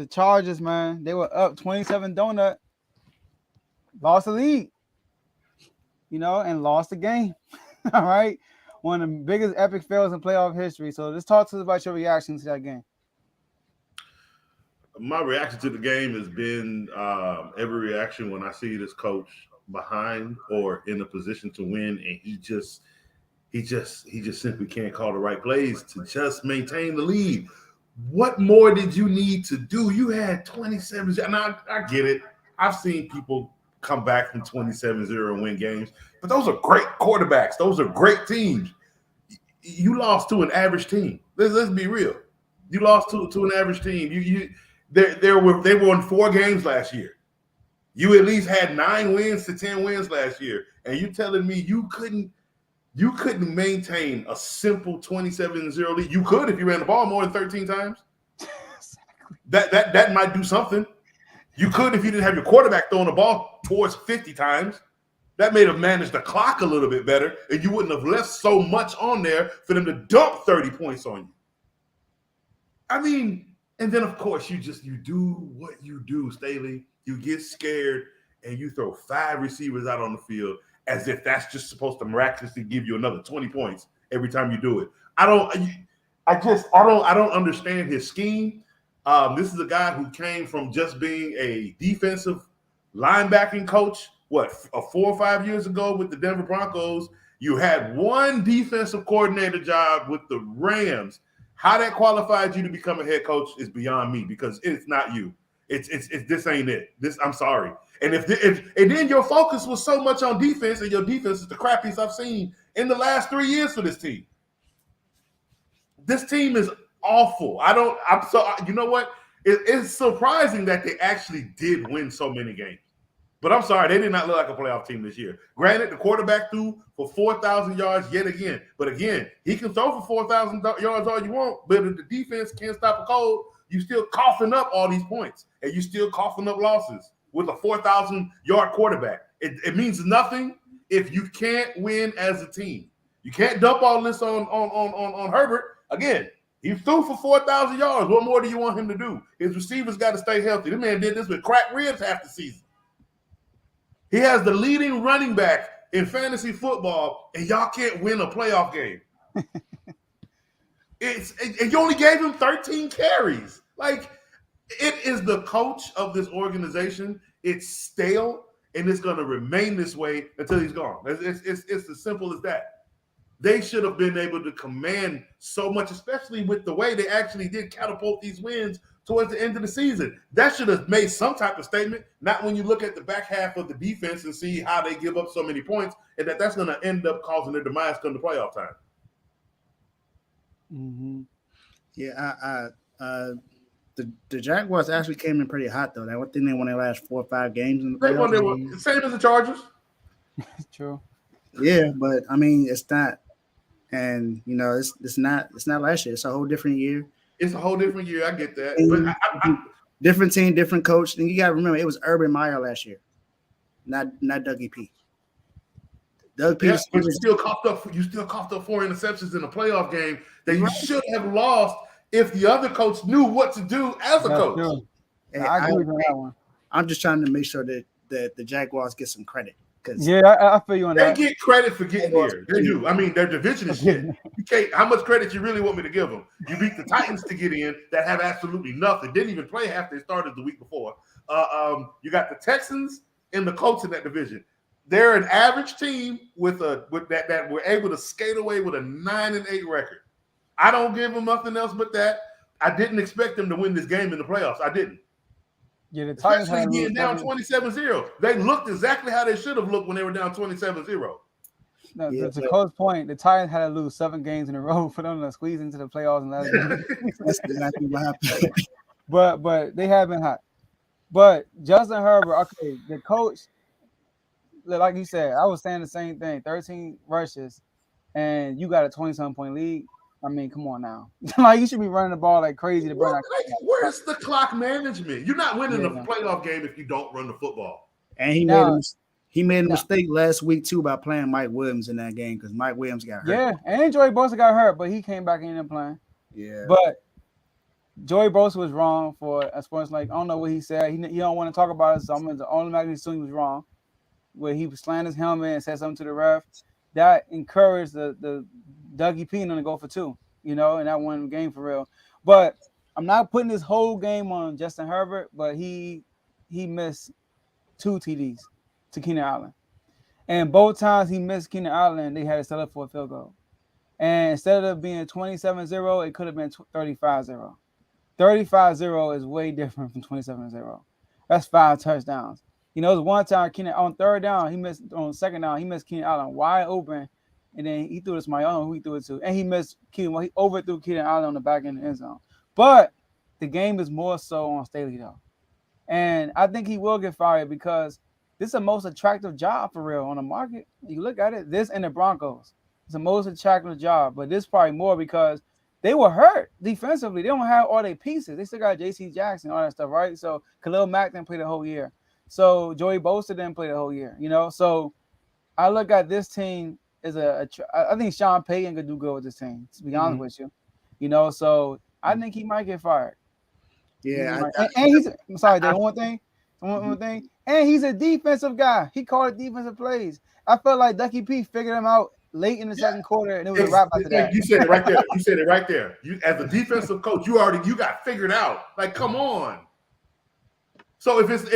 the Chargers, man, they were up 27 donut, lost the lead, and lost the game. All right. One of the biggest epic fails in playoff history. So let's talk to us about your reaction to that game. My reaction to the game has been every reaction when I see this coach behind or in a position to win, and he just simply can't call the right plays to just maintain the lead. What more did you need to do? You had 27, and I get it. I've seen people come back from 27-0 and win games, but those are great quarterbacks. Those are great teams. You lost to an average team. Let's be real. You lost to an average team. They won 4 games last year. You at least had 9 wins to 10 wins last year, and you telling me you couldn't maintain a simple 27-0 lead. You could if you ran the ball more than 13 times. That might do something. You could if you didn't have your quarterback throwing the ball towards 50 times. That may have managed the clock a little bit better, and you wouldn't have left so much on there for them to dump 30 points on you. I mean, and then of course you do what you do, Staley. You get scared and you throw 5 receivers out on the field as if that's just supposed to miraculously give you another 20 points every time you do it. I don't understand his scheme. This is a guy who came from just being a defensive linebacking coach. 4 or 5 years ago with the Denver Broncos, you had one defensive coordinator job with the Rams. How that qualified you to become a head coach is beyond me because it's not you. It's this ain't it. I'm sorry. And if then your focus was so much on defense, and your defense is the crappiest I've seen in the last 3 years for this team. This team is awful. You know what? It's surprising that they actually did win so many games. But I'm sorry, they did not look like a playoff team this year. Granted, the quarterback threw for 4,000 yards yet again. But again, he can throw for 4,000 yards all you want. But if the defense can't stop a cold, you still coughing up all these points. And you still coughing up losses with a 4,000-yard quarterback. It means nothing if you can't win as a team. You can't dump all this on Herbert. Again, he threw for 4,000 yards. What more do you want him to do? His receivers got to stay healthy. This man did this with cracked ribs half the season. He has the leading running back in fantasy football, and y'all can't win a playoff game. And you only gave him 13 carries. Like, it is the coach of this organization. It's stale, and it's going to remain this way until he's gone. It's as simple as that. They should have been able to command so much, especially with the way they actually did catapult these wins towards the end of the season. That should have made some type of statement, not when you look at the back half of the defense and see how they give up so many points, and that's going to end up causing their demise come to playoff time. Mm-hmm. Yeah, the Jaguars actually came in pretty hot, though. That one thing they won their last 4 or 5 games in the playoffs. They won same as the Chargers. True. Yeah, but I mean, it's not, and it's not last year. It's a whole different year. It's a whole different year. I get that. But different team, different coach. And you got to remember, it was Urban Meyer last year, not Dougie P. Doug P. But you still coughed up 4 interceptions in a playoff game that you should have lost if the other coach knew what to do as a coach. I agree with that one. I'm just trying to make sure that the Jaguars get some credit. I feel you on that. They get credit for getting here. They do. I mean, their division is shit. You can't. How much credit you really want me to give them? You beat the Titans to get in that have absolutely nothing. Didn't even play half their starters the week before. You got the Texans and the Colts in that division. They're an average team with that were able to skate away with a 9-8 record. I don't give them nothing else but that. I didn't expect them to win this game in the playoffs. I didn't. Yeah, the Titans especially being down 27-0. They looked exactly how they should have looked when they were down 27-0. To Coach's point, the Titans had to lose 7 games in a row for them to squeeze into the playoffs and that's exactly what happened. But they have been hot. But Justin Herbert, okay, the coach, like you said, I was saying the same thing. 13 rushes, and you got a 20-something point lead. I mean, come on now. Like, you should be running the ball like crazy to burn out. Where's the clock management? You're not winning a playoff game if you don't run the football. And he made a mistake last week, too, by playing Mike Williams in that game because Mike Williams got hurt. Yeah, and Joey Bosa got hurt, but he came back in and playing. Yeah. But Joey Bosa was wrong for as far as like I don't know what he said. He don't want to talk about it, so I'm gonna automatically assume he was wrong. Where he slammed his helmet and said something to the ref, that encouraged the Dougie P to go for two, and that won the game for real. But I'm not putting this whole game on Justin Herbert, but he missed two TDs to Keenan Allen. And both times he missed Keenan Allen, they had to settle for a field goal. And instead of being 27-0, it could have been 35-0. 35-0 is way different from 27-0. That's 5 touchdowns. It was one time Keenan on third down, he missed on second down, he missed Keenan Allen wide open, and then he threw this my own who he threw it to. And he missed Keenan, he overthrew Keenan Allen on the back end of the end zone. But the game is more so on Staley though. And I think he will get fired because this is the most attractive job for real on the market. You look at it, this and the Broncos. It's the most attractive job, but this probably more because they were hurt defensively. They don't have all their pieces. They still got J.C. Jackson, all that stuff, right? So Khalil Mack didn't play the whole year. So Joey Bosa didn't play the whole year, So I look at this team as I think Sean Payton could do good with this team, to be honest with you. So I think he might get fired. Yeah. And he's I'm sorry, one thing. And he's a defensive guy. He called defensive plays. I felt like Ducky P figured him out late in the second quarter, and it was a wrap after that. You said it right there. You said it right there. You, as a defensive coach, you got figured out. Like, come on. So because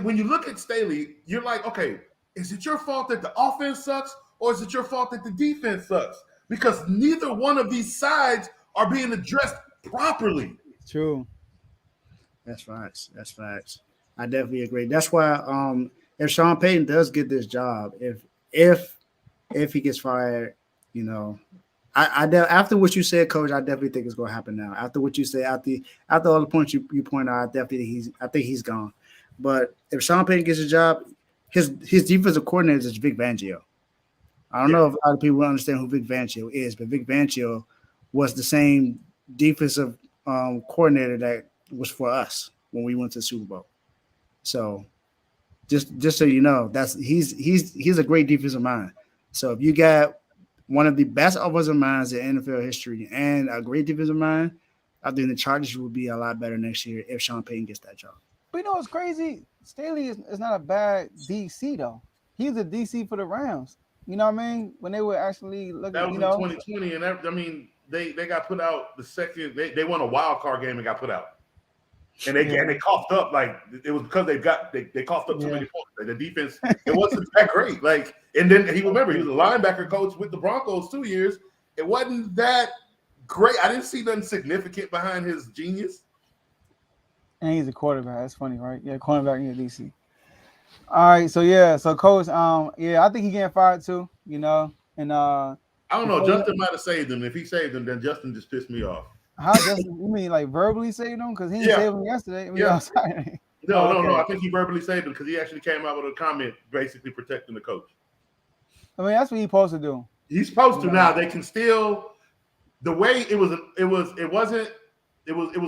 when you look at Staley, you're like, okay, is it your fault that the offense sucks, or is it your fault that the defense sucks? Because neither one of these sides are being addressed properly. True. That's facts. I definitely agree. That's why if Sean Payton does get this job, if he gets fired, after what you said, Coach, I definitely think it's going to happen now. After what you said, after all the points you point out, I think he's gone. But if Sean Payton gets a job, his defensive coordinator is Vic Fangio. I don't know if a lot of people understand who Vic Fangio is, but Vic Fangio was the same defensive coordinator that was for us when we went to the Super Bowl. So just so you know, he's a great defensive mind. So if you got one of the best offensive minds in NFL history and a great defensive mind, I think the Chargers will be a lot better next year if Sean Payton gets that job. But what's crazy? Staley is not a bad DC though. He's a DC for the Rams. You know what I mean? When they were actually looking, that was in 2020, and they got put out the second. They won a wild card game and got put out. And they coughed up like it was because they coughed up too many points. Like the defense, it wasn't that great. Like, and then he was a linebacker coach with the Broncos 2 years. It wasn't that great. I didn't see nothing significant behind his genius. And he's a quarterback. That's funny, right? Yeah, cornerback in DC. All right, so Coach, I think he getting fired too. And I don't know. Justin might have saved him. If he saved him, then Justin just pissed me off. How Justin? You mean like verbally saved him? Because he didn't save him yesterday. No. I think he verbally saved him because he actually came out with a comment basically protecting the coach. I mean, that's what he's supposed to do. He's supposed to. Now they can still. The way it was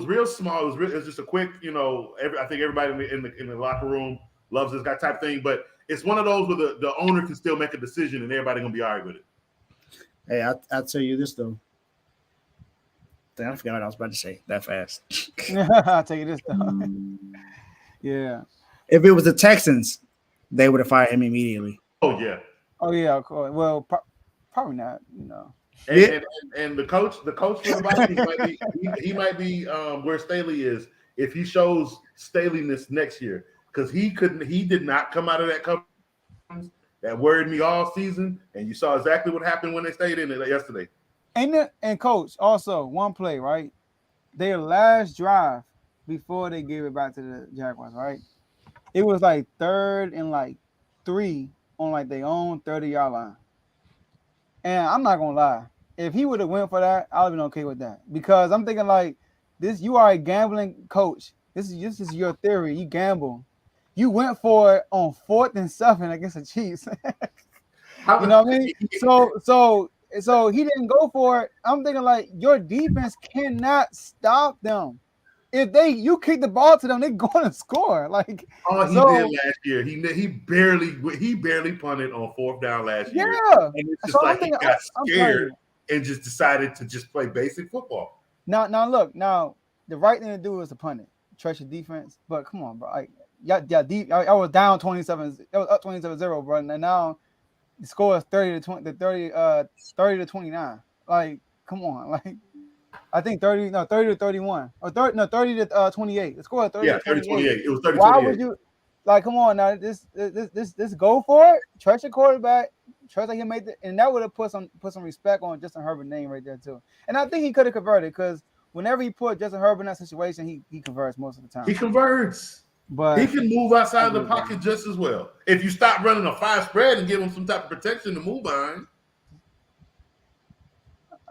real small. It was just a quick. I think everybody in the locker room loves this guy type thing. But it's one of those where the owner can still make a decision and everybody gonna be all right with it. Hey, I'll tell you this though. I forgot what I was about to say that fast. I'll tell you this though. Yeah. If it was the Texans, they would have fired him immediately. Oh yeah. Of course. Well, probably not. And the coach for the Vikings he might be where Staley is if he shows Staleyness next year because he did not come out of that conference. That worried me all season, and you saw exactly what happened when they stayed in it yesterday. And Coach, also one play, right? Their last drive before they gave it back to the Jaguars, right? It was like 3rd and 3 on their own 30-yard line. And I'm not gonna lie, if he would have went for that, I'd have been okay with that because I'm thinking this. You are a gambling coach. This is your theory. You gamble. You went for it on 4th and 7 against the Chiefs. You know what I mean? So he didn't go for it. I'm thinking your defense cannot stop them. If you kick the ball to them, they're going to score. He did last year. He barely punted on 4th down last year. Yeah. And it's just he got scared and just decided to just play basic football. Now look, now the right thing to do is to punt it, trust your defense. But come on, bro. I was down 27. I was up 27-0, bro. And now the score is 30 to 20, 30 to 29. Like, come on, like. I think 30 to 31. Or 30 to 28. The score is 30 Yeah, to 30 28. 28. It was 30 Why 28. would you like come on now? This go for it. Trust your quarterback. Trust that he made it, and that would have put some respect on Justin Herbert's name right there too. And I think he could have converted because whenever he put Justin Herbert in that situation, he converts most of the time. He converts. He But can move outside the agree, pocket just as well. If you stop running a 5 spread and give him some type of protection to move behind.